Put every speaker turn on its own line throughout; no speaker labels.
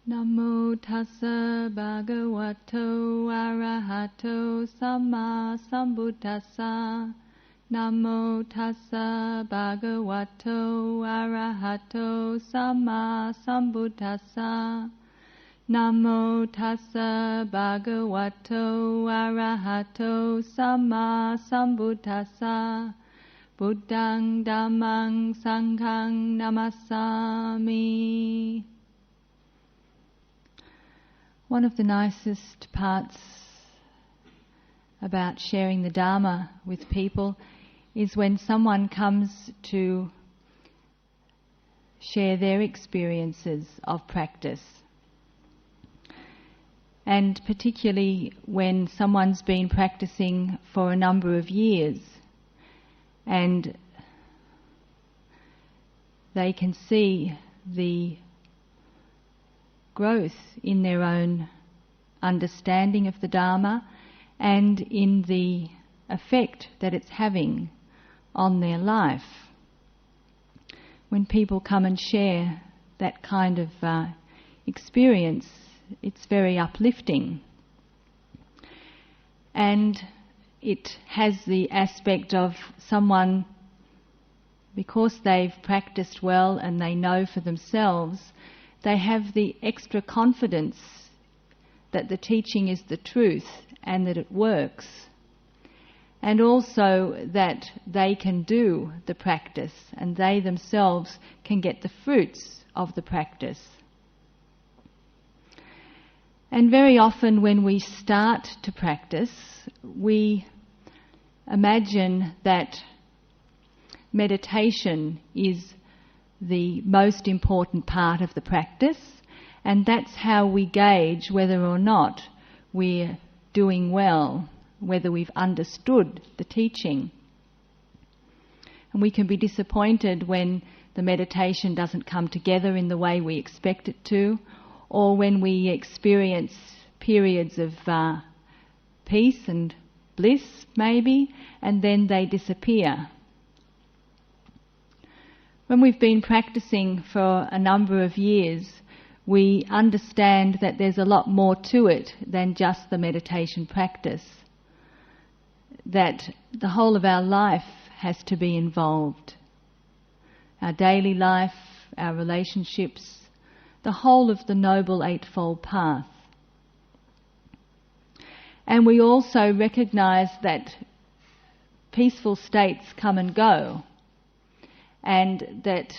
Namo tassa bhagavato arahato samma sambuddhassa. Namo tassa bhagavato arahato samma sambuddhassa. Namo tassa bhagavato arahato samma sambuddhassa. Buddhang dhammang sanghang namasami. One of the nicest parts about sharing the Dharma with people is when someone comes to share their experiences of practice. And particularly when someone's been practicing for a number of years and they can see the growth in their own understanding of the Dharma and in the effect that it's having on their life. When people come and share that kind of experience, it's very uplifting. And it has the aspect of someone, because they've practiced well and they know for themselves, they have the extra confidence that the teaching is the truth and that it works. And also that they can do the practice and they themselves can get the fruits of the practice. And very often when we start to practice, we imagine that meditation is the most important part of the practice, and that's how we gauge whether or not we're doing well, whether we've understood the teaching. And we can be disappointed when the meditation doesn't come together in the way we expect it to, or when we experience periods of peace and bliss maybe, and then they disappear. When we've been practicing for a number of years, we understand that there's a lot more to it than just the meditation practice. That the whole of our life has to be involved. Our daily life, our relationships, the whole of the Noble Eightfold Path. And we also recognise that peaceful states come and go, and that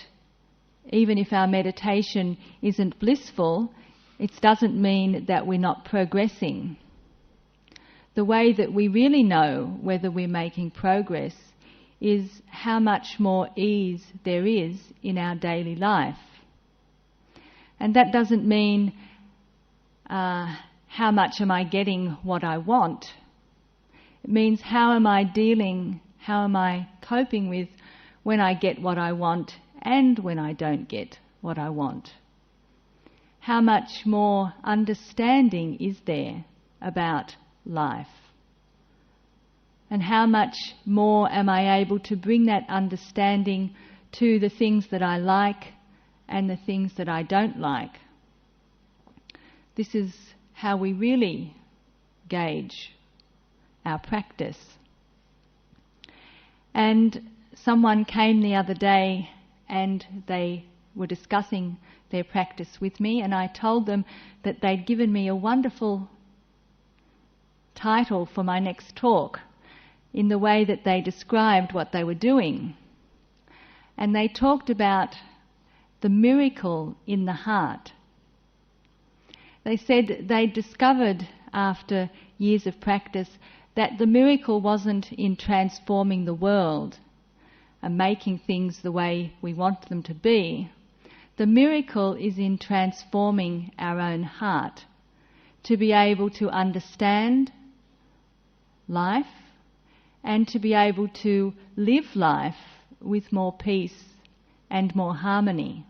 even if our meditation isn't blissful, it doesn't mean that we're not progressing. The way that we really know whether we're making progress is how much more ease there is in our daily life. And that doesn't mean how much am I getting what I want. It means how am I dealing, how am I coping with when I get what I want and when I don't get what I want. How much more understanding is there about life? And how much more am I able to bring that understanding to the things that I like and the things that I don't like? This is how we really gauge our practice. And someone came the other day and they were discussing their practice with me, and I told them that they'd given me a wonderful title for my next talk in the way that they described what they were doing. And they talked about the miracle in the heart. They said they discovered after years of practice that the miracle wasn't in transforming the world and making things the way we want them to be. The miracle is in transforming our own heart to be able to understand life and to be able to live life with more peace and more harmony.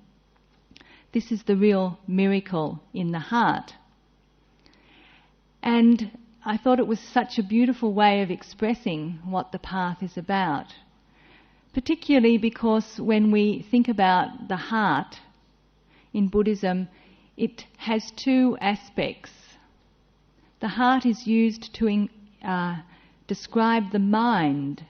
This is the real miracle in the heart. And I thought it was such a beautiful way of expressing what the path is about. Particularly because when we think about the heart in Buddhism, it has two aspects. The heart is used to describe the mind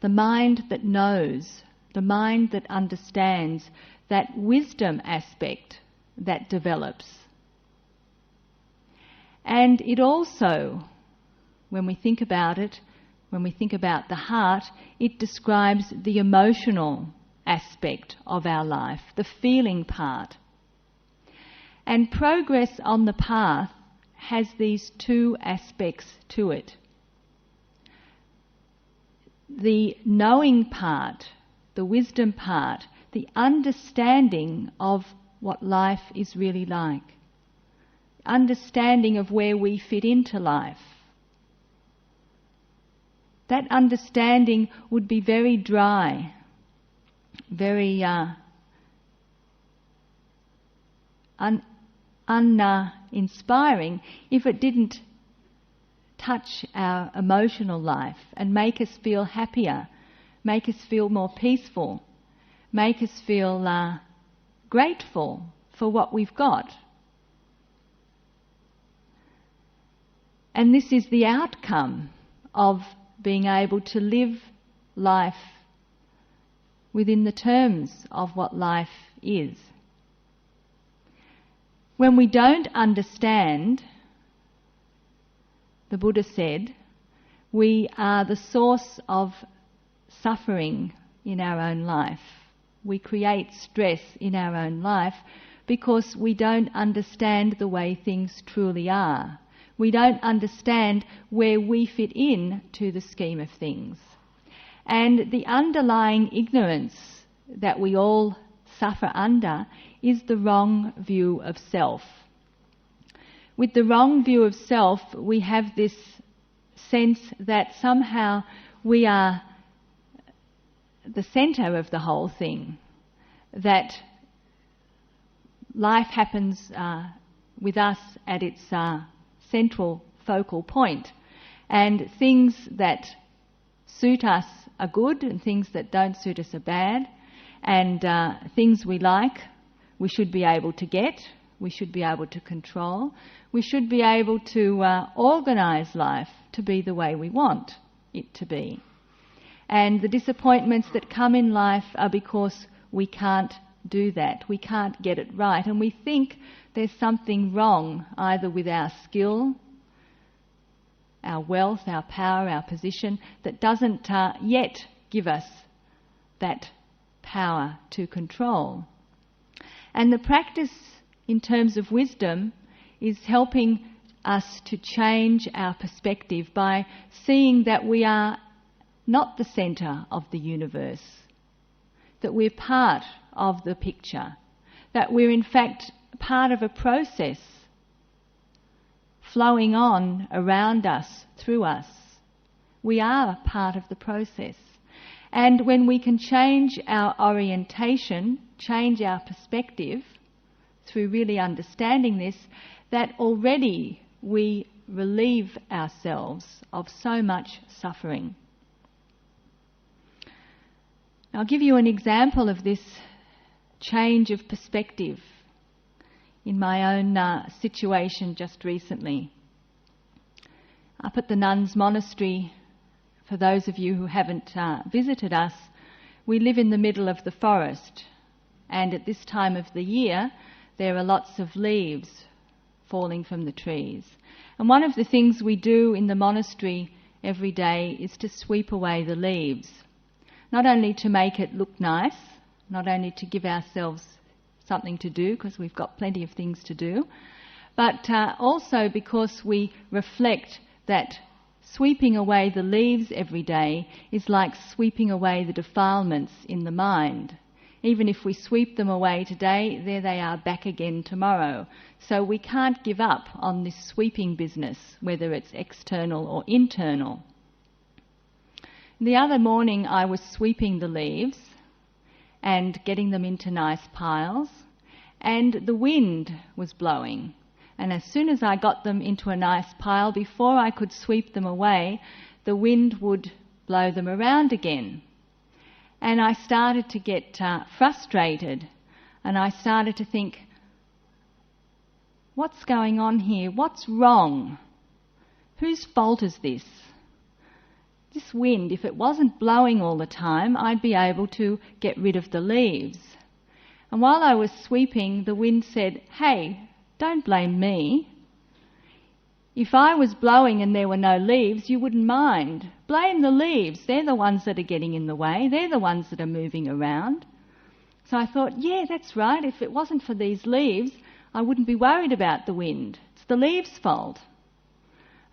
that knows, the mind that understands, that wisdom aspect that develops. And it also, when we think about it, when we think about the heart, it describes the emotional aspect of our life, the feeling part. And progress on the path has these two aspects to it. The knowing part, the wisdom part, the understanding of what life is really like, understanding of where we fit into life. That understanding would be very dry, very uninspiring if it didn't touch our emotional life and make us feel happier, make us feel more peaceful, make us feel grateful for what we've got. And this is the outcome of being able to live life within the terms of what life is. When we don't understand, the Buddha said, we are the source of suffering in our own life. We create stress in our own life because we don't understand the way things truly are. We don't understand where we fit in to the scheme of things. And the underlying ignorance that we all suffer under is the wrong view of self. With the wrong view of self, we have this sense that somehow we are the centre of the whole thing, that life happens with us at its central focal point, and things that suit us are good and things that don't suit us are bad, and things we like we should be able to get, we should be able to control, we should be able to organise life to be the way we want it to be. And the disappointments that come in life are because we can't do that, we can't get it right, and we think there's something wrong either with our skill, our wealth, our power, our position, that doesn't yet give us that power to control. And the practice in terms of wisdom is helping us to change our perspective by seeing that we are not the centre of the universe, that we're part of the picture, that we're in fact part of a process flowing on around us, through us. We are part of the process. And when we can change our orientation, change our perspective through really understanding this, that already we relieve ourselves of so much suffering. I'll give you an example of this change of perspective in my own situation just recently. Up at the nuns' monastery, for those of you who haven't visited us, we live in the middle of the forest, and at this time of the year there are lots of leaves falling from the trees. And one of the things we do in the monastery every day is to sweep away the leaves, not only to make it look nice, not only to give ourselves something to do, because we've got plenty of things to do, but also because we reflect that sweeping away the leaves every day is like sweeping away the defilements in the mind. Even if we sweep them away today, there they are back again tomorrow. So we can't give up on this sweeping business, whether it's external or internal. The other morning I was sweeping the leaves and getting them into nice piles, and the wind was blowing. And as soon as I got them into a nice pile, before I could sweep them away, the wind would blow them around again. And I started to get frustrated, and I started to think, What's going on here? What's wrong? Whose fault is this? This wind, if it wasn't blowing all the time, I'd be able to get rid of the leaves. And while I was sweeping, the wind said, "Hey, don't blame me. If I was blowing and there were no leaves, you wouldn't mind. Blame the leaves. They're the ones that are getting in the way. They're the ones that are moving around." So I thought, yeah, that's right. If it wasn't for these leaves, I wouldn't be worried about the wind. It's the leaves' fault.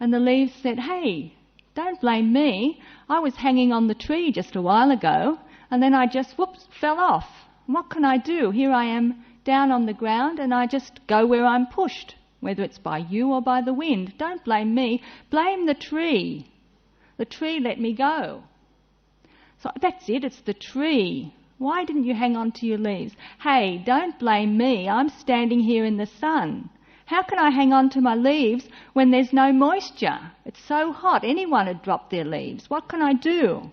And the leaves said, "Hey, don't blame me. I was hanging on the tree just a while ago, and then I just, fell off. What can I do? Here I am down on the ground, and I just go where I'm pushed, whether it's by you or by the wind. Don't blame me. Blame the tree. The tree let me go." So that's it. It's the tree. Why didn't you hang on to your leaves? "Hey, don't blame me. I'm standing here in the sun. How can I hang on to my leaves when there's no moisture? It's so hot. Anyone would drop their leaves. What can I do?"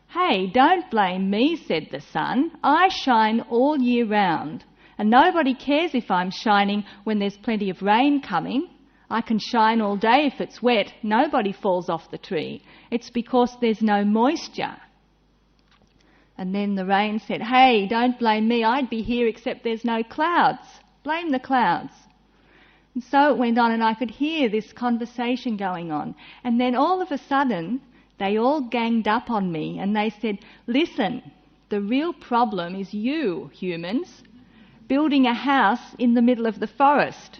"Hey, don't blame me," said the sun. "I shine all year round. And nobody cares if I'm shining when there's plenty of rain coming. I can shine all day if it's wet. Nobody falls off the tree. It's because there's no moisture." And then the rain said, "Hey, don't blame me. I'd be here except there's no clouds. Blame the clouds." And so it went on, and I could hear this conversation going on. And then all of a sudden, they all ganged up on me and they said, "Listen, the real problem is you, humans, building a house in the middle of the forest.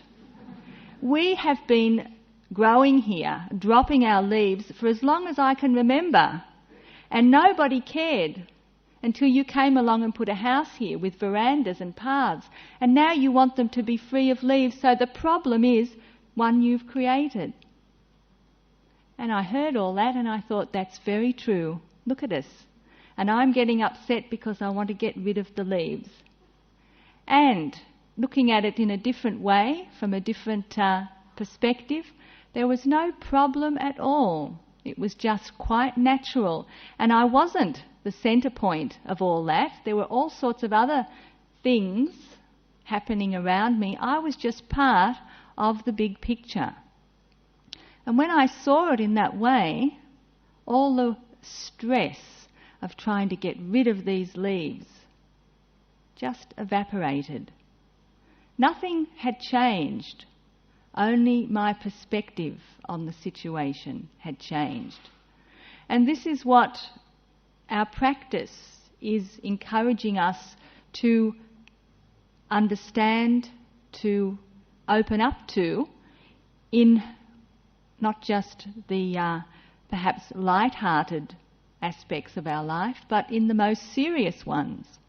We have been growing here, dropping our leaves for as long as I can remember, and nobody cared until you came along and put a house here with verandas and paths, and now you want them to be free of leaves, so the problem is one you've created." And I heard all that and I thought, that's very true. Look at us. And I'm getting upset because I want to get rid of the leaves. And looking at it in a different way, from a different perspective, there was no problem at all. It was just quite natural. And I wasn't the centre point of all that. There were all sorts of other things happening around me. I was just part of the big picture. And when I saw it in that way, all the stress of trying to get rid of these leaves just evaporated. Nothing had changed. Only my perspective on the situation had changed. And this is what our practice is encouraging us to understand, to open up to, in not just the perhaps light-hearted aspects of our life, but in the most serious ones.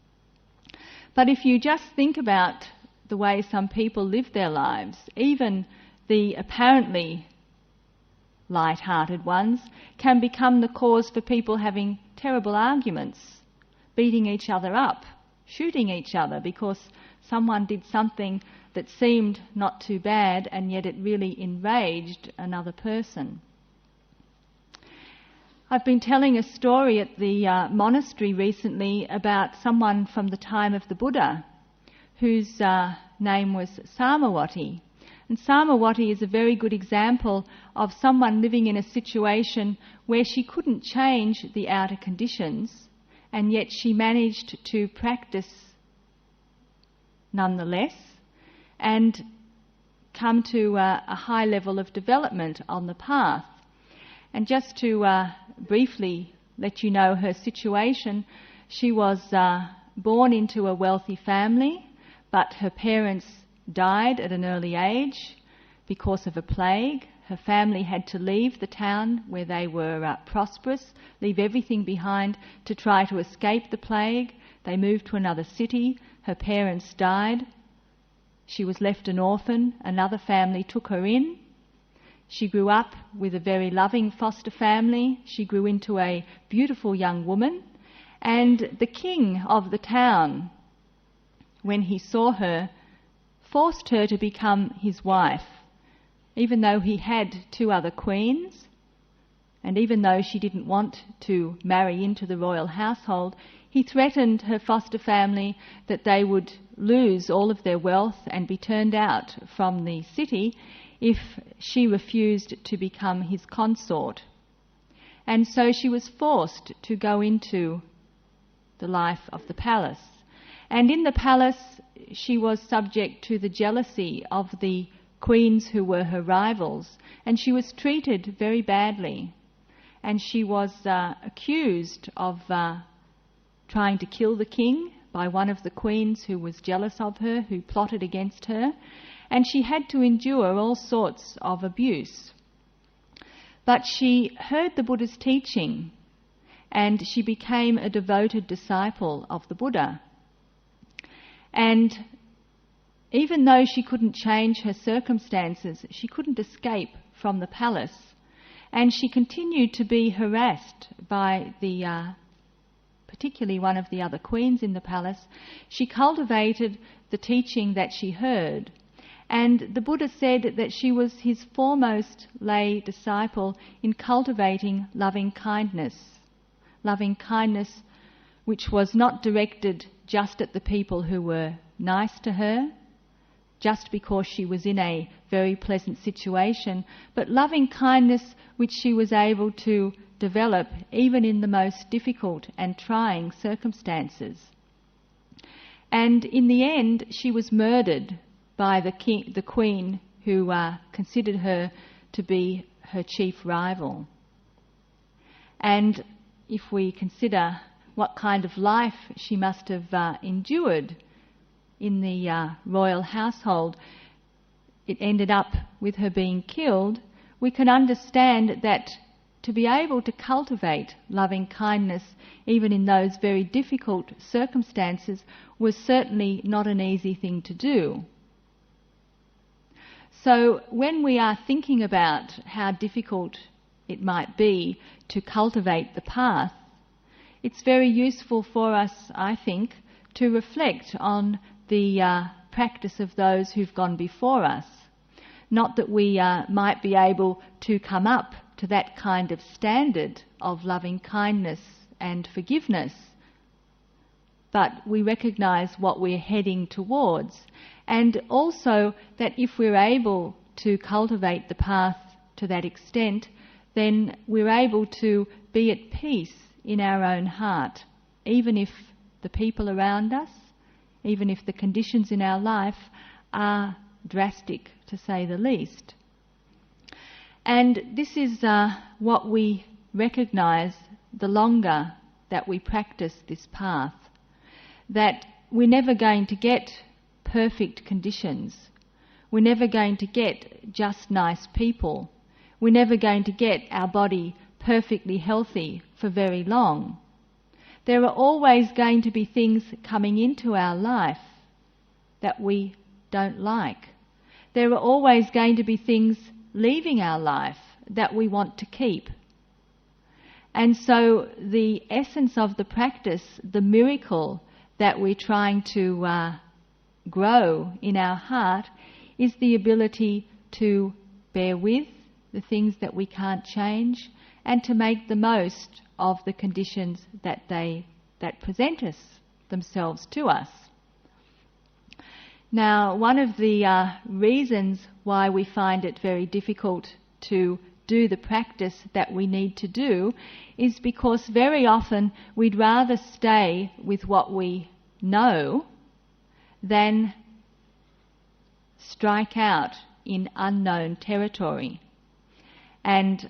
But if you just think about the way some people live their lives, even the apparently light-hearted ones can become the cause for people having terrible arguments, beating each other up, shooting each other because someone did something that seemed not too bad and yet it really enraged another person. I've been telling a story at the monastery recently about someone from the time of the Buddha whose name was Samawati. And Samawati is a very good example of someone living in a situation where she couldn't change the outer conditions, and yet she managed to practice nonetheless and come to a high level of development on the path. And just to briefly let you know her situation, she was born into a wealthy family, but her parents died at an early age because of a plague. Her family had to leave the town where they were prosperous, leave everything behind to try to escape the plague. They moved to another city. Her parents died. She was left an orphan. Another family took her in. She grew up with a very loving foster family. She grew into a beautiful young woman. And the king of the town, when he saw her, forced her to become his wife, even though he had two other queens, and even though she didn't want to marry into the royal household, he threatened her foster family that they would lose all of their wealth and be turned out from the city if she refused to become his consort. And so she was forced to go into the life of the palace. And in the palace she was subject to the jealousy of the queens who were her rivals, and she was treated very badly. And she was accused of trying to kill the king by one of the queens who was jealous of her, who plotted against her, and she had to endure all sorts of abuse. But she heard the Buddha's teaching, and she became a devoted disciple of the Buddha. And even though she couldn't change her circumstances, she couldn't escape from the palace, and she continued to be harassed by particularly one of the other queens in the palace. She cultivated the teaching that she heard, and the Buddha said that she was his foremost lay disciple in cultivating loving kindness which was not directed just at the people who were nice to her, just because she was in a very pleasant situation, but loving kindness which she was able to develop even in the most difficult and trying circumstances. And in the end, she was murdered by the queen who considered her to be her chief rival. And if we consider what kind of life she must have endured in the royal household, it ended up with her being killed, we can understand that to be able to cultivate loving kindness even in those very difficult circumstances was certainly not an easy thing to do. So when we are thinking about how difficult it might be to cultivate the path, it's very useful for us, I think, to reflect on the practice of those who've gone before us. Not that we might be able to come up to that kind of standard of loving kindness and forgiveness, but we recognise what we're heading towards, and also that if we're able to cultivate the path to that extent, then we're able to be at peace in our own heart, even if the people around us, even if the conditions in our life are drastic, to say the least. And this is what we recognise the longer that we practice this path, that we're never going to get perfect conditions. We're never going to get just nice people. We're never going to get our body perfectly healthy for very long. There are always going to be things coming into our life that we don't like. There are always going to be things leaving our life that we want to keep. And so the essence of the practice, the miracle that we're trying to grow in our heart, is the ability to bear with the things that we can't change and to make the most of the conditions that present themselves to us. Now, one of the reasons why we find it very difficult to do the practice that we need to do is because very often we'd rather stay with what we know than strike out in unknown territory. And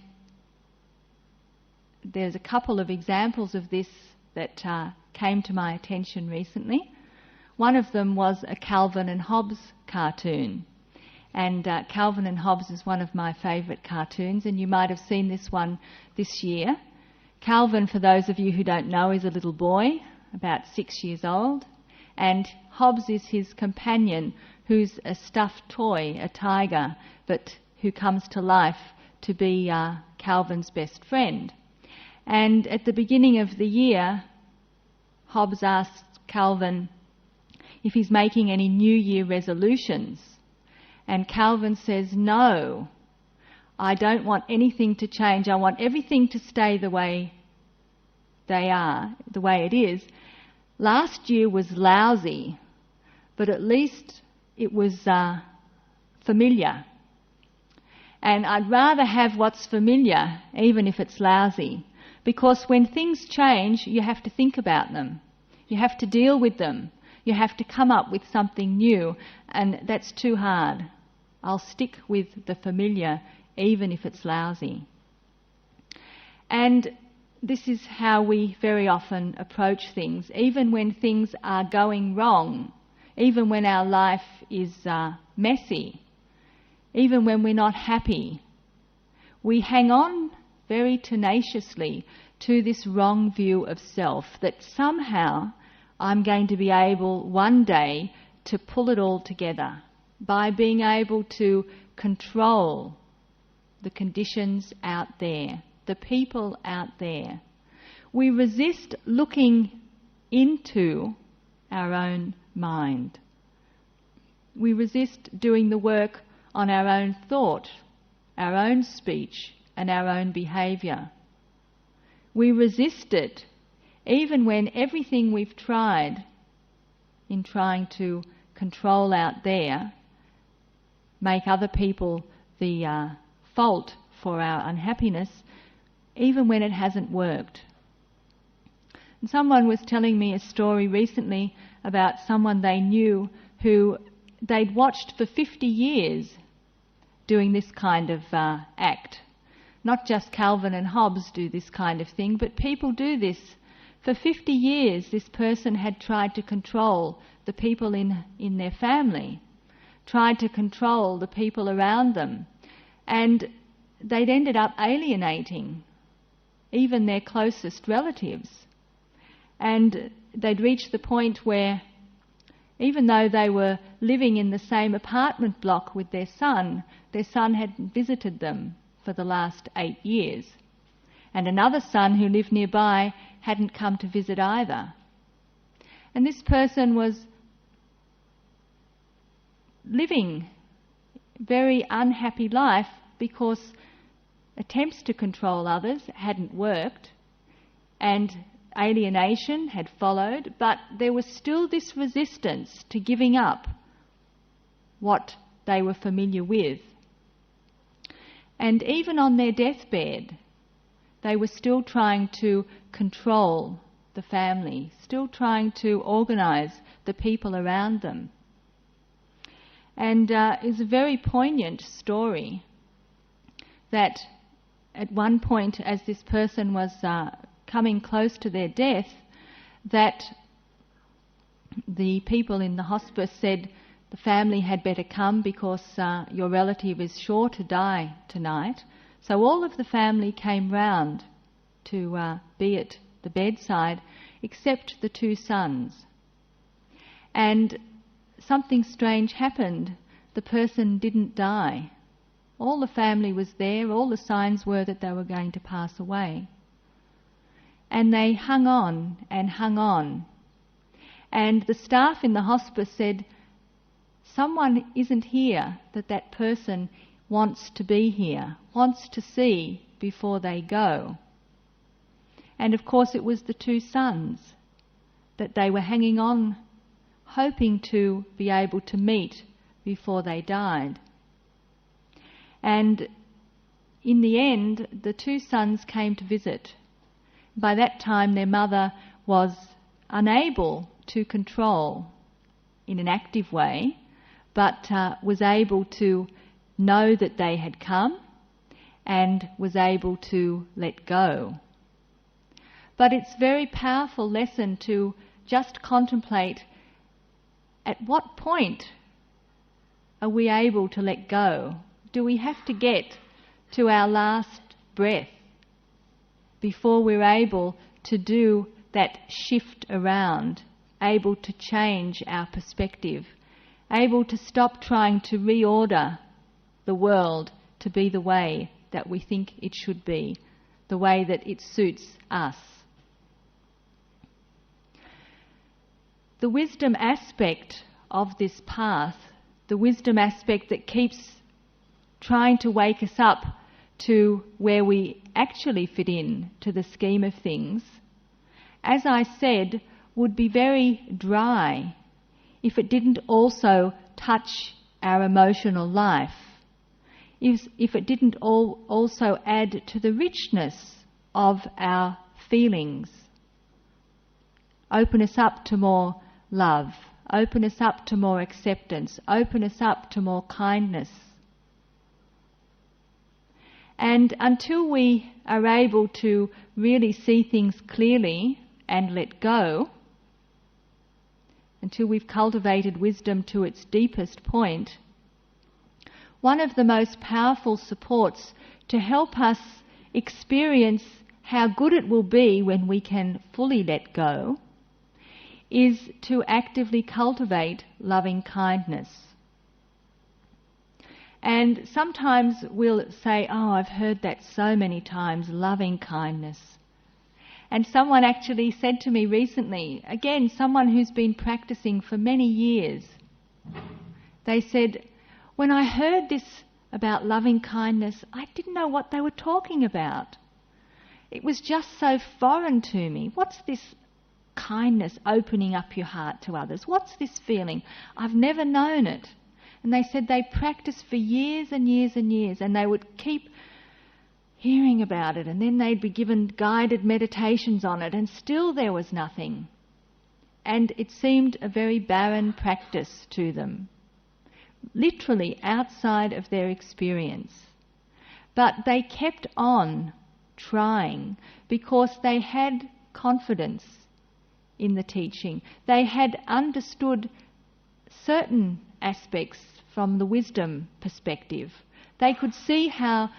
there's a couple of examples of this that came to my attention recently. One of them was a Calvin and Hobbes cartoon. And Calvin and Hobbes is one of my favourite cartoons, and you might have seen this one this year. Calvin, for those of you who don't know, is a little boy, about 6 years old, and Hobbes is his companion, who's a stuffed toy, a tiger, but who comes to life to be Calvin's best friend. And at the beginning of the year, Hobbes asks Calvin if he's making any New Year resolutions. And Calvin says, no, I don't want anything to change. I want everything to stay the way they are, the way it is. Last year was lousy, but at least it was familiar. And I'd rather have what's familiar, even if it's lousy, because when things change, you have to think about them. You have to deal with them. You have to come up with something new, and that's too hard. I'll stick with the familiar, even if it's lousy. And this is how we very often approach things, even when things are going wrong, even when our life is messy, even when we're not happy. We hang on very tenaciously to this wrong view of self, that somehow I'm going to be able one day to pull it all together by being able to control the conditions out there, the people out there. We resist looking into our own mind. We resist doing the work on our own thought, our own speech, and our own behaviour. We resist it even when everything we've tried in trying to control out there, make other people the fault for our unhappiness, even when it hasn't worked. And someone was telling me a story recently about someone they knew who they'd watched for 50 years doing this kind of act. Not just Calvin and Hobbes do this kind of thing, but people do this. For 50 years, this person had tried to control the people in their family, tried to control the people around them, and they'd ended up alienating even their closest relatives. And they'd reached the point where, even though they were living in the same apartment block with their son hadn't visited them for the last 8 years. And another son who lived nearby hadn't come to visit either. And this person was living a very unhappy life because attempts to control others hadn't worked and alienation had followed, but there was still this resistance to giving up what they were familiar with. And even on their deathbed, they were still trying to control the family, still trying to organise the people around them. And it's a very poignant story that at one point, as this person was coming close to their death, that the people in the hospice said the family had better come because your relative is sure to die tonight. So all of the family came round to be at the bedside, except the 2 sons. And something strange happened. The person didn't die. All the family was there, all the signs were that they were going to pass away. And they hung on and hung on. And the staff in the hospice said, someone isn't here, that person wants to be here, wants to see before they go. And of course it was the 2 sons that they were hanging on, hoping to be able to meet before they died. And in the end, the 2 sons came to visit. By that time their mother was unable to control in an active way, but was able to know that they had come and was able to let go. But it's a very powerful lesson to just contemplate at what point are we able to let go? Do we have to get to our last breath before we're able to do that shift around, able to change our perspective, able to stop trying to reorder the world to be the way that we think it should be, the way that it suits us? The wisdom aspect of this path, the wisdom aspect that keeps trying to wake us up to where we actually fit in to the scheme of things, as I said, would be very dry if it didn't also touch our emotional life, if it didn't also add to the richness of our feelings, open us up to more love, open us up to more acceptance, open us up to more kindness. And until we are able to really see things clearly and let go, until we've cultivated wisdom to its deepest point, one of the most powerful supports to help us experience how good it will be when we can fully let go is to actively cultivate loving kindness. And sometimes we'll say, oh, I've heard that so many times, loving kindness. And someone actually said to me recently, again, someone who's been practicing for many years, they said, when I heard this about loving kindness, I didn't know what they were talking about. It was just so foreign to me. What's this kindness, opening up your heart to others? What's this feeling? I've never known it. And they said they practiced for years and years and years, and they would keep hearing about it, and then they'd be given guided meditations on it, and still there was nothing. And it seemed a very barren practice to them, literally outside of their experience. But they kept on trying because they had confidence in the teaching. They had understood certain aspects from the wisdom perspective. They could see how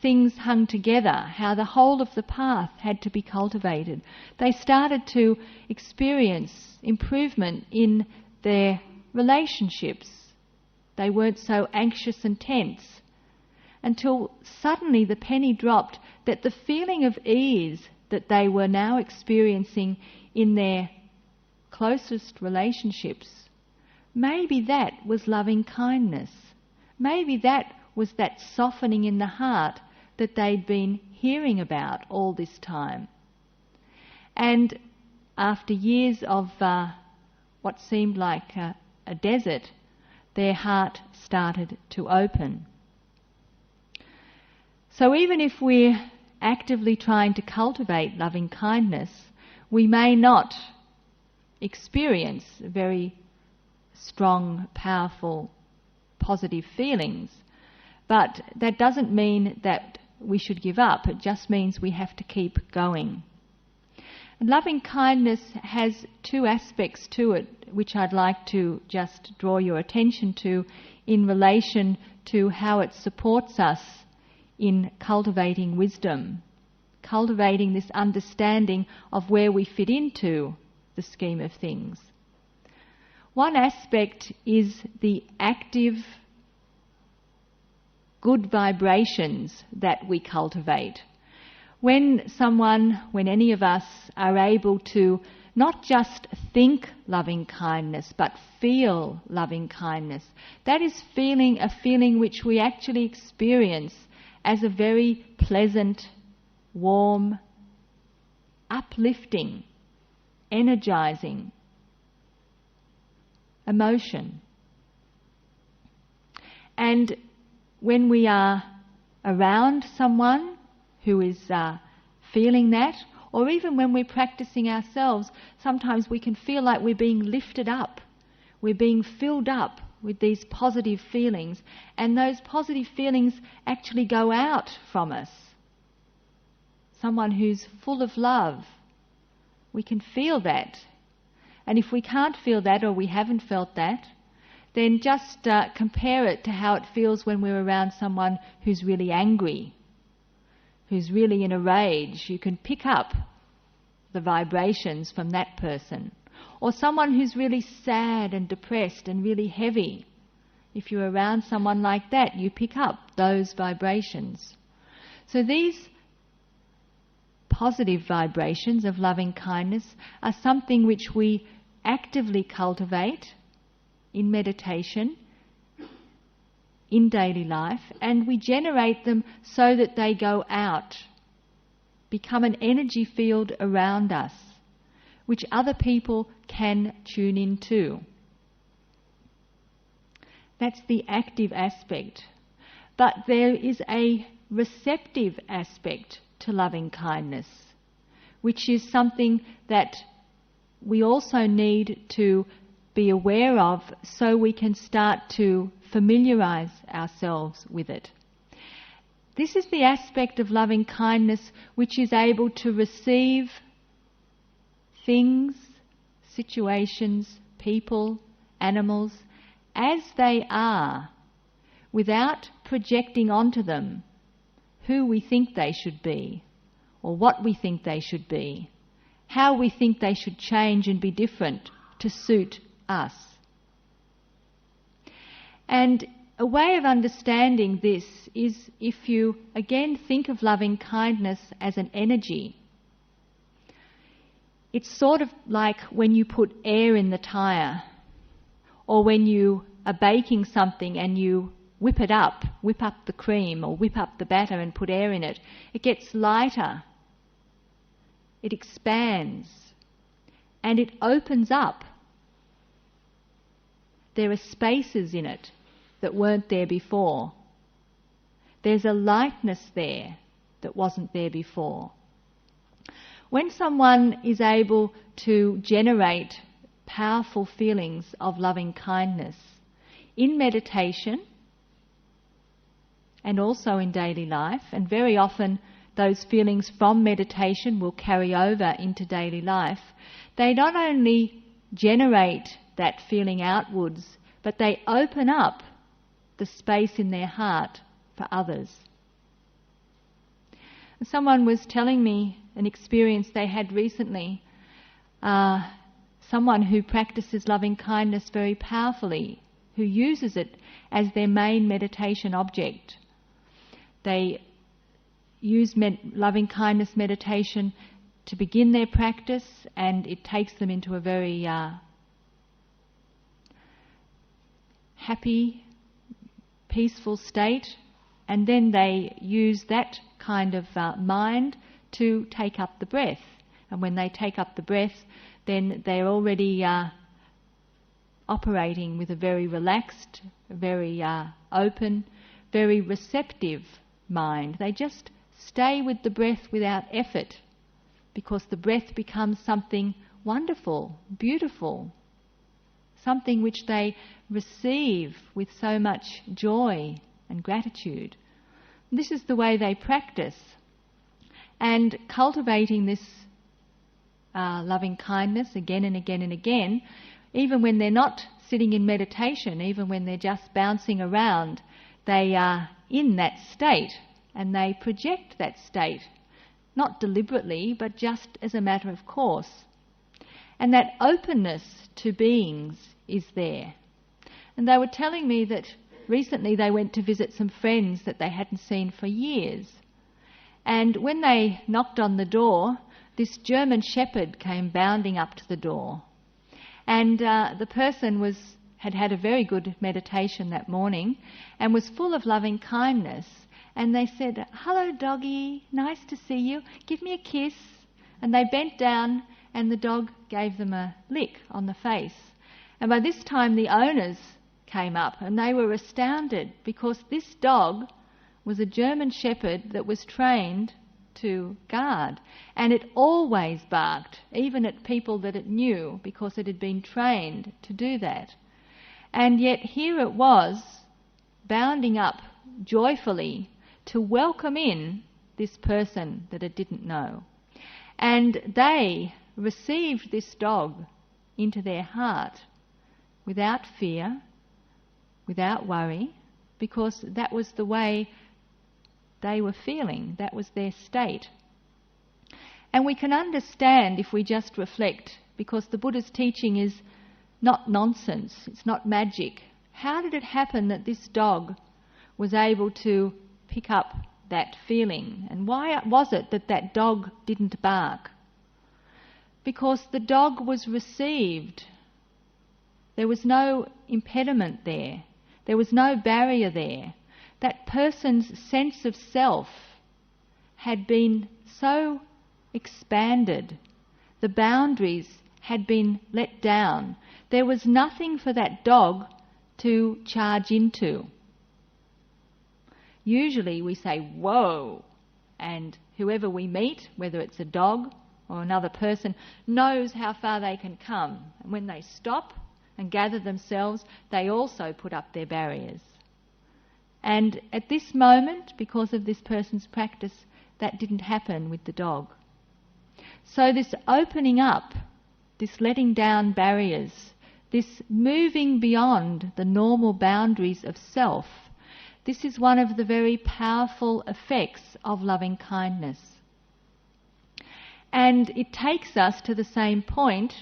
things hung together, how the whole of the path had to be cultivated. They started to experience improvement in their relationships. They weren't so anxious and tense, until suddenly the penny dropped that the feeling of ease that they were now experiencing in their closest relationships, maybe that was loving kindness. Maybe that was that softening in the heart that they'd been hearing about all this time. And after years of what seemed like a desert, their heart started to open. So even if we're actively trying to cultivate loving kindness, we may not experience very strong, powerful, positive feelings. But that doesn't mean that we should give up. It just means we have to keep going. And loving kindness has two aspects to it, which I'd like to just draw your attention to in relation to how it supports us in cultivating wisdom, cultivating this understanding of where we fit into the scheme of things. One aspect is the active good vibrations that we cultivate. When any of us are able to not just think loving kindness, but feel loving kindness, that is a feeling which we actually experience as a very pleasant, warm, uplifting, energizing emotion. And when we are around someone who is feeling that, or even when we're practicing ourselves, sometimes we can feel like we're being lifted up, we're being filled up with these positive feelings, and those positive feelings actually go out from us. Someone who's full of love, we can feel that. And if we can't feel that, or we haven't felt that, then just compare it to how it feels when we're around someone who's really angry, who's really in a rage. You can pick up the vibrations from that person. Or someone who's really sad and depressed and really heavy. If you're around someone like that, you pick up those vibrations. So these positive vibrations of loving kindness are something which we actively cultivate in meditation, in daily life, and we generate them so that they go out, become an energy field around us, which other people can tune into. That's the active aspect. But there is a receptive aspect to loving kindness, which is something that we also need to be aware of so we can start to familiarise ourselves with it. This is the aspect of loving kindness which is able to receive things, situations, people, animals, as they are, without projecting onto them who we think they should be, or what we think they should be, how we think they should change and be different to suit us. And a way of understanding this is if you again think of loving kindness as an energy. It's sort of like when you put air in the tyre, or when you are baking something and you whip up the cream or whip up the batter and put air in it. It gets lighter, it expands, and it opens up. There are spaces in it that weren't there before. There's a lightness there that wasn't there before. When someone is able to generate powerful feelings of loving kindness in meditation and also in daily life, and very often those feelings from meditation will carry over into daily life, they not only generate that feeling outwards, but they open up the space in their heart for others. Someone was telling me an experience they had recently. Someone who practices loving kindness very powerfully, who uses it as their main meditation object. They use loving kindness meditation to begin their practice, and it takes them into a very happy, peaceful state, and then they use that kind of mind to take up the breath. And when they take up the breath, then they're already operating with a very relaxed, very open, very receptive mind. They just stay with the breath without effort, because the breath becomes something wonderful, beautiful, something which they receive with so much joy and gratitude. This is the way they practice. And cultivating this loving kindness again and again and again, even when they're not sitting in meditation, even when they're just bouncing around, they are in that state and they project that state, not deliberately, but just as a matter of course. And that openness to beings is there. And they were telling me that recently they went to visit some friends that they hadn't seen for years. And when they knocked on the door, this German shepherd came bounding up to the door. And the person had had a very good meditation that morning and was full of loving kindness. And they said, "Hello, doggy, nice to see you. Give me a kiss." And they bent down and the dog gave them a lick on the face. And by this time the owners came up and they were astounded, because this dog was a German shepherd that was trained to guard, and it always barked, even at people that it knew, because it had been trained to do that. And yet here it was, bounding up joyfully to welcome in this person that it didn't know. And they received this dog into their heart without fear, without worry, because that was the way they were feeling, that was their state. And we can understand if we just reflect, because the Buddha's teaching is not nonsense, it's not magic. How did it happen that this dog was able to pick up that feeling? And why was it that that dog didn't bark? Because the dog was received. There was no impediment there. There was no barrier there. That person's sense of self had been so expanded. The boundaries had been let down. There was nothing for that dog to charge into. Usually we say, whoa, and whoever we meet, whether it's a dog or another person, knows how far they can come. And when they stop and gather themselves, they also put up their barriers. And at this moment, because of this person's practice, that didn't happen with the dog. So this opening up, this letting down barriers, this moving beyond the normal boundaries of self, this is one of the very powerful effects of loving kindness. And it takes us to the same point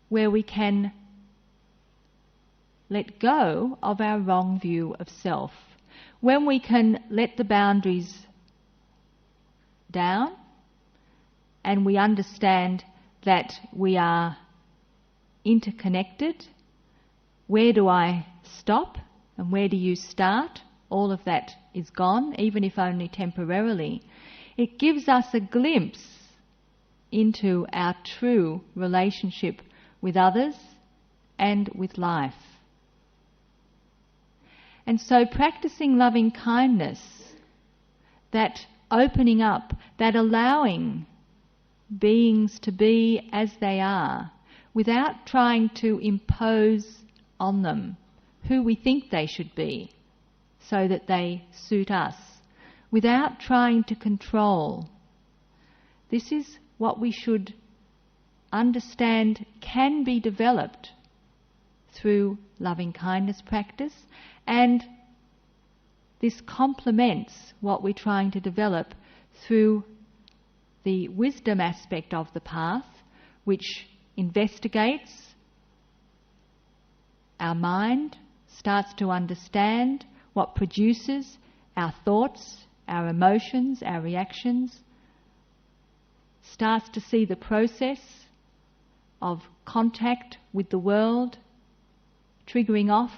where we can let go of our wrong view of self. When we can let the boundaries down and we understand that we are interconnected, where do I stop and where do you start? All of that is gone, even if only temporarily. It gives us a glimpse into our true relationship with others and with life. And so practicing loving kindness, that opening up, that allowing beings to be as they are, without trying to impose on them who we think they should be so that they suit us, without trying to control. This is what we should understand can be developed through loving kindness practice, and this complements what we're trying to develop through the wisdom aspect of the path, which investigates our mind, starts to understand what produces our thoughts, our emotions, our reactions, starts to see the process of contact with the world, triggering off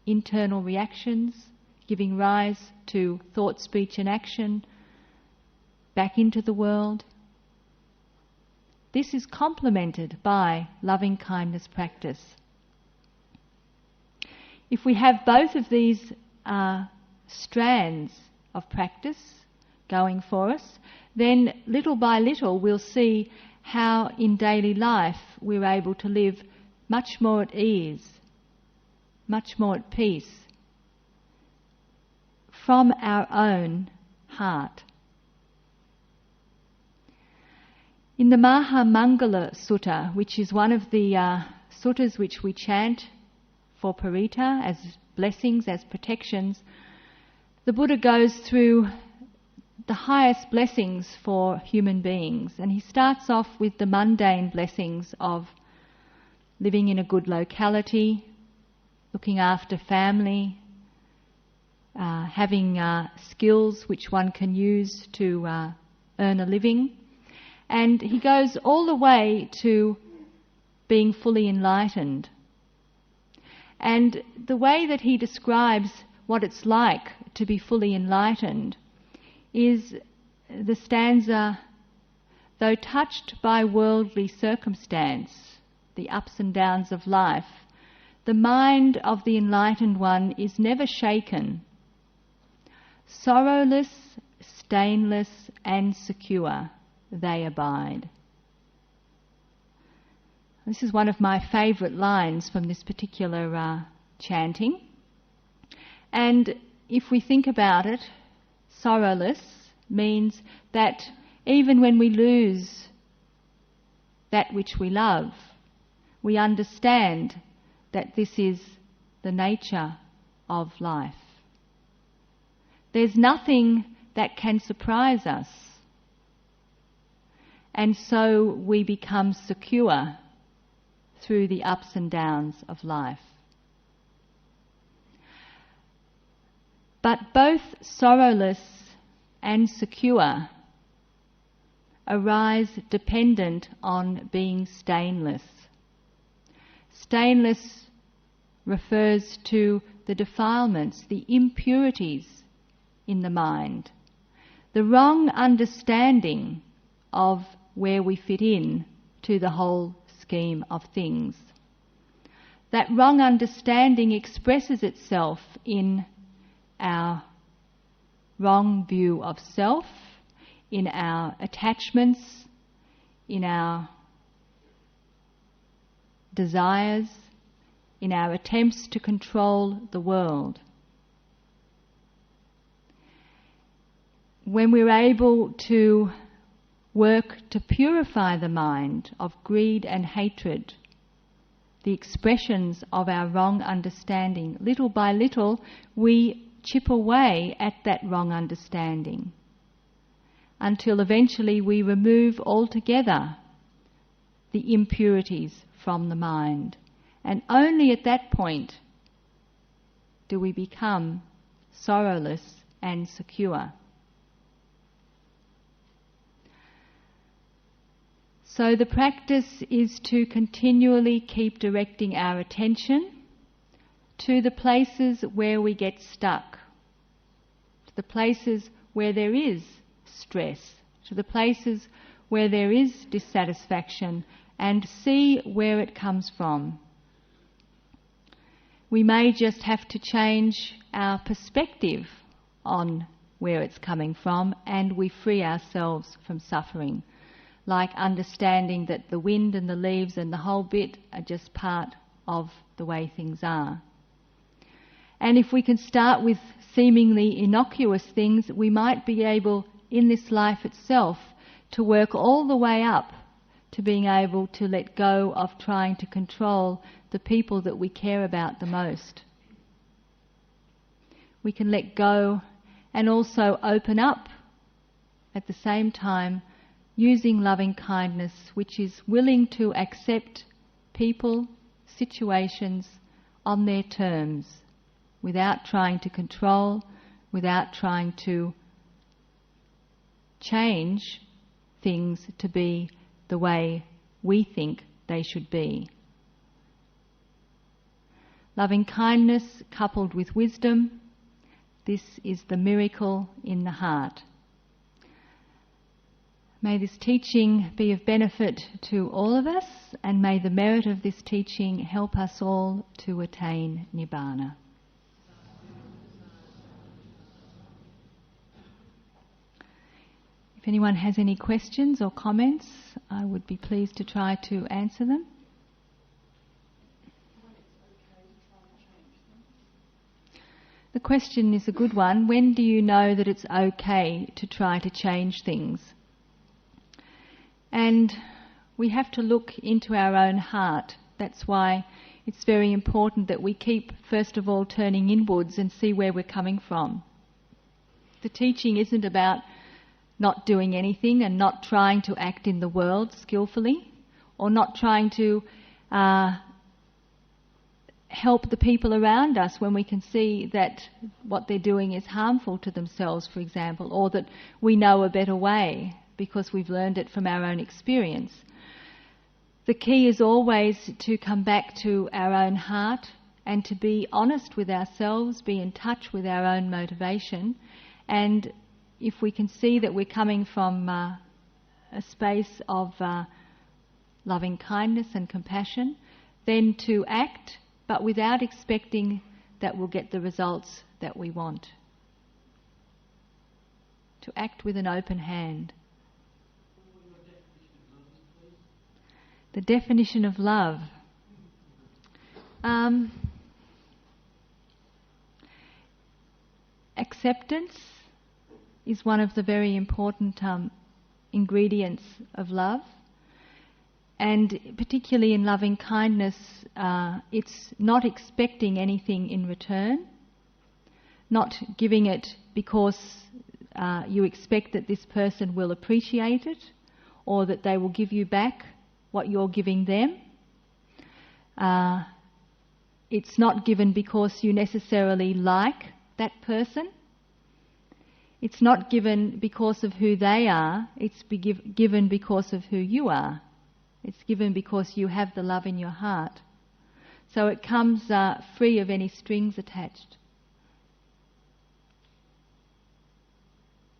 internal reactions, giving rise to thought, speech and action back into the world. This is complemented by loving kindness practice. If we have both of these strands of practice going for us, then little by little we'll see how in daily life we're able to live much more at ease, much more at peace, from our own heart. In the Maha Mangala Sutta, which is one of the suttas which we chant for parita as blessings, as protections, the Buddha goes through the highest blessings for human beings, and he starts off with the mundane blessings of living in a good locality, looking after family, having skills which one can use to earn a living. And he goes all the way to being fully enlightened. And the way that he describes what it's like to be fully enlightened is the stanza, though touched by worldly circumstance, the ups and downs of life, the mind of the enlightened one is never shaken. Sorrowless, stainless and secure they abide. This is one of my favourite lines from this particular chanting. And if we think about it, sorrowless means that even when we lose that which we love, we understand that this is the nature of life. There's nothing that can surprise us. And so we become secure through the ups and downs of life. But both sorrowless and secure arise dependent on being stainless. Stainless refers to the defilements, the impurities in the mind, the wrong understanding of where we fit in to the whole scheme of things. that wrong understanding expresses itself in our wrong view of self, in our attachments, in our desires, in our attempts to control the world. When we're able to work to purify the mind of greed and hatred, the expressions of our wrong understanding, little by little we chip away at that wrong understanding until eventually we remove altogether the impurities from the mind. And only at that point do we become sorrowless and secure. So the practice is to continually keep directing our attention to the places where we get stuck, to the places where there is stress, to the places where there is dissatisfaction, and see where it comes from. We may just have to change our perspective on where it's coming from, and we free ourselves from suffering, like understanding that the wind and the leaves and the whole bit are just part of the way things are. And if we can start with seemingly innocuous things, we might be able, in this life itself, to work all the way up to being able to let go of trying to control the people that we care about the most. We can let go and also open up at the same time, using loving kindness, which is willing to accept people, situations on their terms, without trying to control, without trying to change things to be the way we think they should be. Loving kindness coupled with wisdom, this is the miracle in the heart. May this teaching be of benefit to all of us, and may the merit of this teaching help us all to attain Nibbana. If anyone has any questions or comments, I would be pleased to try to answer them. The question is a good one. When do you know that it's okay to try to change things? And we have to look into our own heart. That's why it's very important that we keep, first of all, turning inwards and see where we're coming from. The teaching isn't about not doing anything and not trying to act in the world skillfully, or not trying to help the people around us when we can see that what they're doing is harmful to themselves, for example, or that we know a better way because we've learned it from our own experience. The key is always to come back to our own heart and to be honest with ourselves, be in touch with our own motivation, and if we can see that we're coming from a space of loving kindness and compassion, then to act, but without expecting that we'll get the results that we want. To act with an open hand. The definition of love. Acceptance is one of the very important ingredients of love. And particularly in loving kindness, it's not expecting anything in return, not giving it because you expect that this person will appreciate it or that they will give you back what you're giving them. It's not given because you necessarily like that person. It's not given because of who they are, it's given because of who you are. It's given because you have the love in your heart. So it comes free of any strings attached.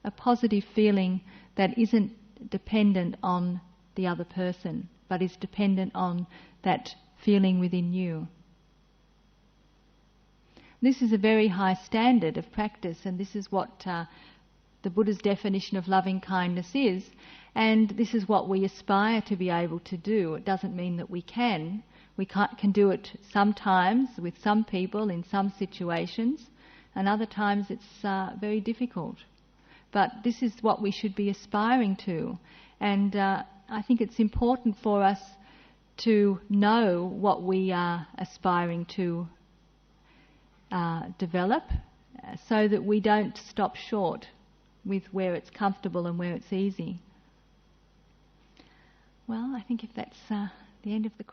A positive feeling that isn't dependent on the other person, but is dependent on that feeling within you. This is a very high standard of practice, and this is what the Buddha's definition of loving kindness is, and this is what we aspire to be able to do. It doesn't mean that we can. We can do it sometimes with some people in some situations, and other times it's very difficult. But this is what we should be aspiring to, and I think it's important for us to know what we are aspiring to develop, so that we don't stop short with where it's comfortable and where it's easy. Well, I think if that's the end of the